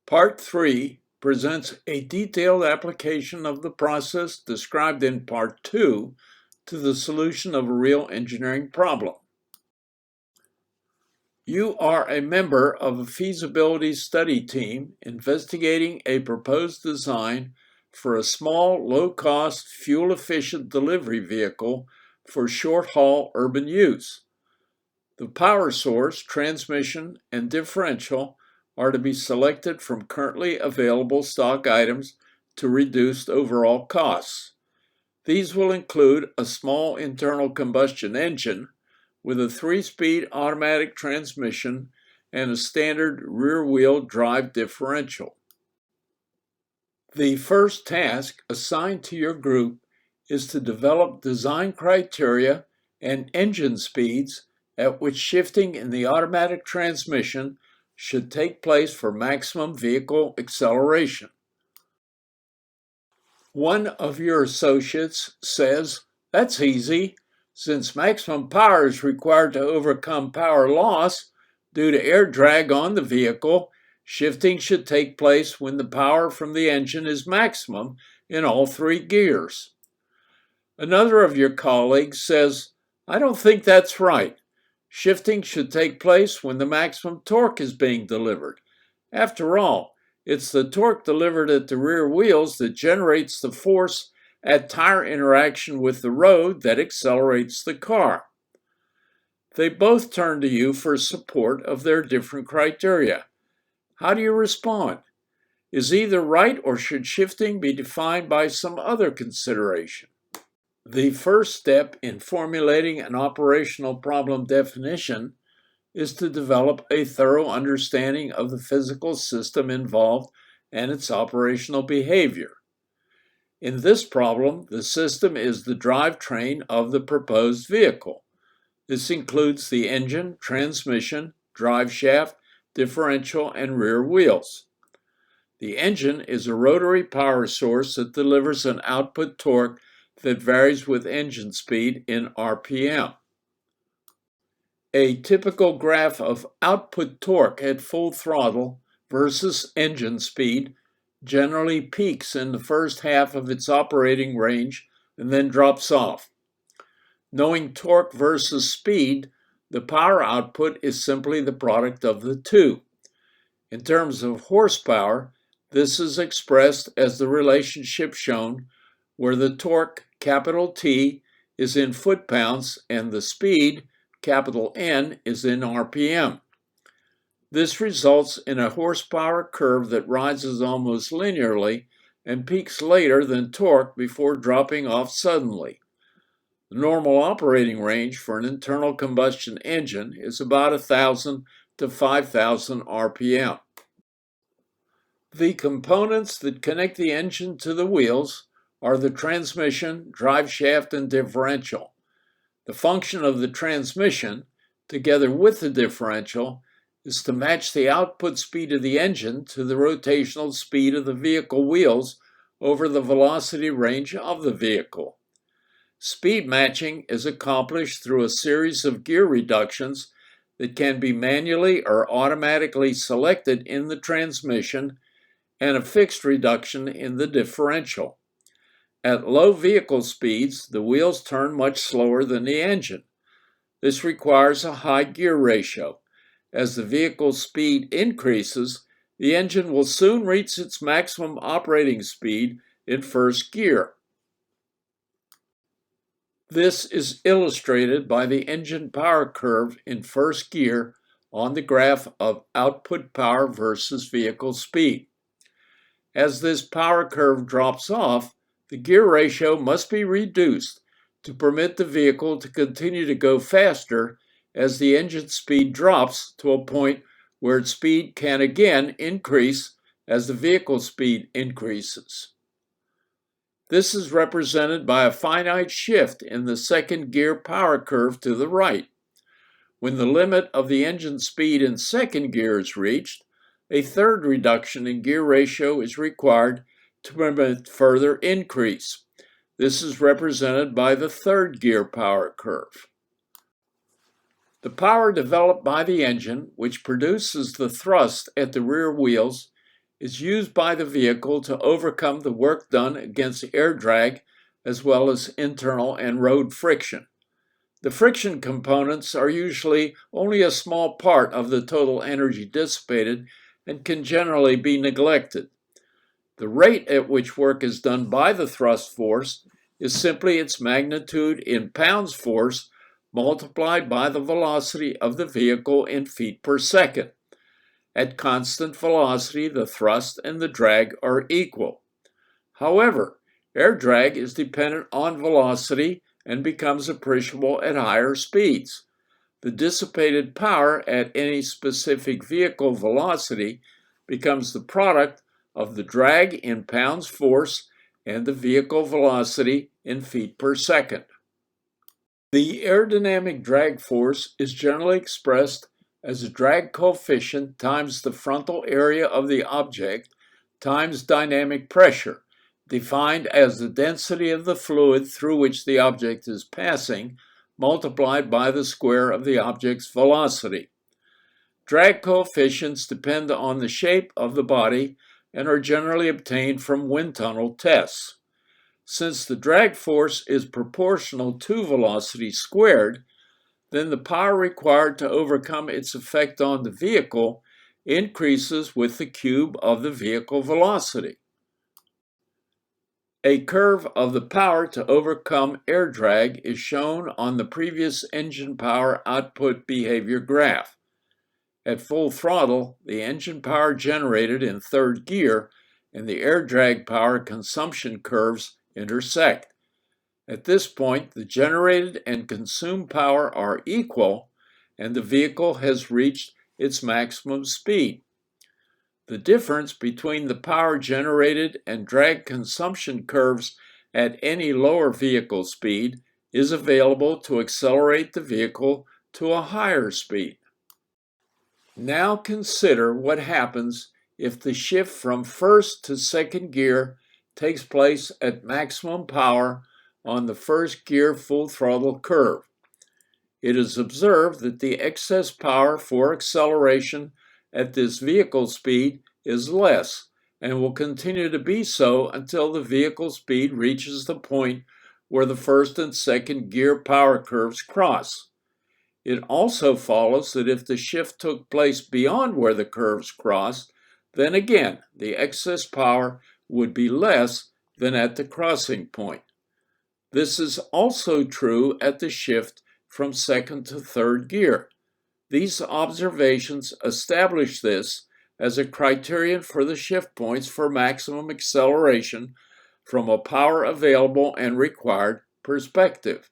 Part 3 presents a detailed application of the process described in Part 2 to the solution of a real engineering problem. You are a member of a feasibility study team investigating a proposed design for a small, low-cost, fuel-efficient delivery vehicle for short-haul urban use. The power source, transmission, and differential are to be selected from currently available stock items to reduce overall costs. These will include a small internal combustion engine with a 3-speed automatic transmission and a standard rear-wheel drive differential. The first task assigned to your group is to develop design criteria and engine speeds at which shifting in the automatic transmission should take place for maximum vehicle acceleration. One of your associates says, "That's easy. Since maximum power is required to overcome power loss due to air drag on the vehicle, shifting should take place when the power from the engine is maximum in all 3 gears." Another of your colleagues says, "I don't think that's right. Shifting should take place when the maximum torque is being delivered. After all, it's the torque delivered at the rear wheels that generates the force at tire interaction with the road that accelerates the car." They both turn to you for support of their different criteria. How do you respond? Is either right, or should shifting be defined by some other consideration? The first step in formulating an operational problem definition is to develop a thorough understanding of the physical system involved and its operational behavior. In this problem, the system is the drivetrain of the proposed vehicle. This includes the engine, transmission, drive shaft, differential, and rear wheels. The engine is a rotary power source that delivers an output torque that varies with engine speed in RPM. A typical graph of output torque at full throttle versus engine speed generally peaks in the first half of its operating range and then drops off. Knowing torque versus speed, the power output is simply the product of the two. In terms of horsepower, this is expressed as the relationship shown where the torque, capital T, is in foot-pounds and the speed, capital N, is in RPM. This results in a horsepower curve that rises almost linearly and peaks later than torque before dropping off suddenly. The normal operating range for an internal combustion engine is about 1,000 to 5,000 RPM. The components that connect the engine to the wheels are the transmission, drive shaft, and differential. The function of the transmission, together with the differential, is to match the output speed of the engine to the rotational speed of the vehicle wheels over the velocity range of the vehicle. Speed matching is accomplished through a series of gear reductions that can be manually or automatically selected in the transmission and a fixed reduction in the differential. At low vehicle speeds, the wheels turn much slower than the engine. This requires a high gear ratio. As the vehicle's speed increases, the engine will soon reach its maximum operating speed in first gear. This is illustrated by the engine power curve in first gear on the graph of output power versus vehicle speed. As this power curve drops off, the gear ratio must be reduced to permit the vehicle to continue to go faster as the engine speed drops to a point where its speed can again increase as the vehicle speed increases. This is represented by a finite shift in the second gear power curve to the right. When the limit of the engine speed in second gear is reached, a third reduction in gear ratio is required to permit further increase. This is represented by the third gear power curve. The power developed by the engine, which produces the thrust at the rear wheels, is used by the vehicle to overcome the work done against air drag as well as internal and road friction. The friction components are usually only a small part of the total energy dissipated and can generally be neglected. The rate at which work is done by the thrust force is simply its magnitude in pounds force multiplied by the velocity of the vehicle in feet per second. At constant velocity, the thrust and the drag are equal. However, air drag is dependent on velocity and becomes appreciable at higher speeds. The dissipated power at any specific vehicle velocity becomes the product of the drag in pounds force and the vehicle velocity in feet per second. The aerodynamic drag force is generally expressed as a drag coefficient times the frontal area of the object times dynamic pressure, defined as the density of the fluid through which the object is passing, multiplied by the square of the object's velocity. Drag coefficients depend on the shape of the body and are generally obtained from wind tunnel tests. Since the drag force is proportional to velocity squared, then the power required to overcome its effect on the vehicle increases with the cube of the vehicle velocity. A curve of the power to overcome air drag is shown on the previous engine power output behavior graph. At full throttle, the engine power generated in third gear and the air drag power consumption curves intersect. At this point, the generated and consumed power are equal, and the vehicle has reached its maximum speed. The difference between the power generated and drag consumption curves at any lower vehicle speed is available to accelerate the vehicle to a higher speed. Now consider what happens if the shift from first to second gear takes place at maximum power on the first gear full throttle curve. It is observed that the excess power for acceleration at this vehicle speed is less and will continue to be so until the vehicle speed reaches the point where the first and second gear power curves cross. It also follows that if the shift took place beyond where the curves crossed, then again the excess power would be less than at the crossing point. This is also true at the shift from second to third gear. These observations establish this as a criterion for the shift points for maximum acceleration from a power available and required perspective.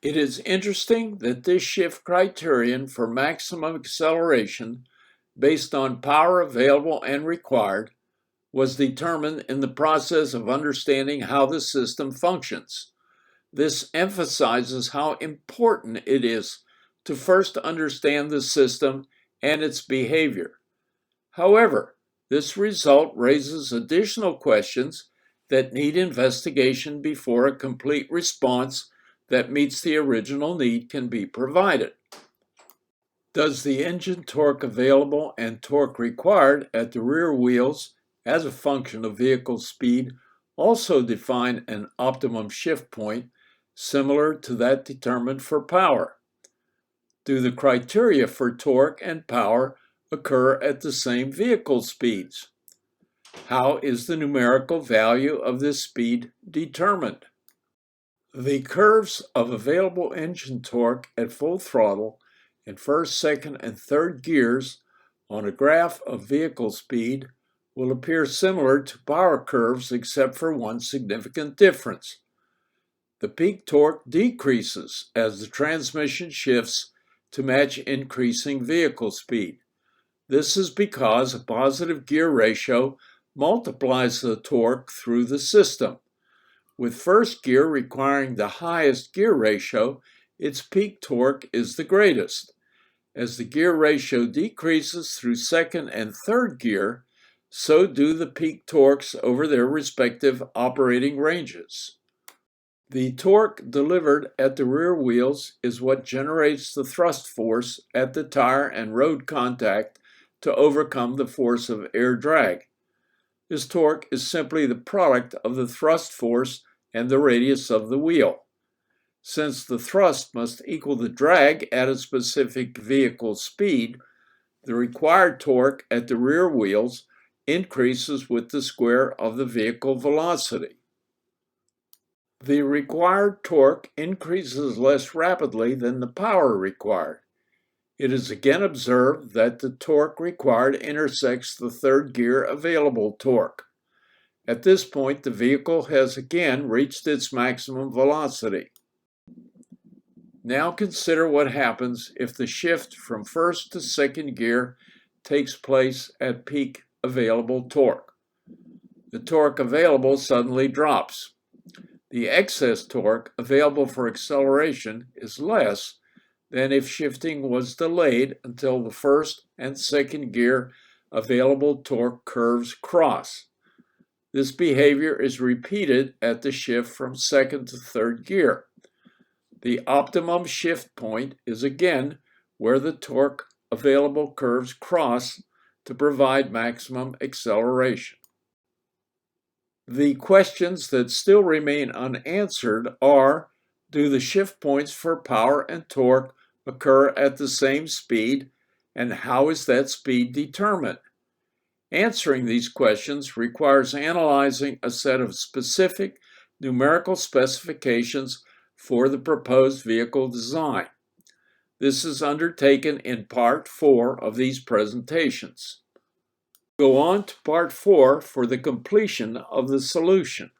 It is interesting that this shift criterion for maximum acceleration based on power available and required was determined in the process of understanding how the system functions. This emphasizes how important it is to first understand the system and its behavior. However, this result raises additional questions that need investigation before a complete response that meets the original need can be provided. Does the engine torque available and torque required at the rear wheels as a function of vehicle speed also define an optimum shift point similar to that determined for power? Do the criteria for torque and power occur at the same vehicle speeds? How is the numerical value of this speed determined? The curves of available engine torque at full throttle in first, second, and third gears on a graph of vehicle speed will appear similar to power curves except for one significant difference. The peak torque decreases as the transmission shifts to match increasing vehicle speed. This is because a positive gear ratio multiplies the torque through the system. With first gear requiring the highest gear ratio, its peak torque is the greatest. As the gear ratio decreases through second and third gear, so do the peak torques over their respective operating ranges. The torque delivered at the rear wheels is what generates the thrust force at the tire and road contact to overcome the force of air drag. This torque is simply the product of the thrust force and the radius of the wheel. Since the thrust must equal the drag at a specific vehicle speed, the required torque at the rear wheels increases with the square of the vehicle velocity. The required torque increases less rapidly than the power required. It is again observed that the torque required intersects the third gear available torque. At this point, the vehicle has again reached its maximum velocity. Now consider what happens if the shift from first to second gear takes place at peak available torque. The torque available suddenly drops. The excess torque available for acceleration is less than if shifting was delayed until the first and second gear available torque curves cross. This behavior is repeated at the shift from second to third gear. The optimum shift point is again where the torque available curves cross to provide maximum acceleration. The questions that still remain unanswered are, do the shift points for power and torque occur at the same speed, and how is that speed determined? Answering these questions requires analyzing a set of specific numerical specifications for the proposed vehicle design. This is undertaken in Part 4 of these presentations. Go on to Part 4 for the completion of the solution.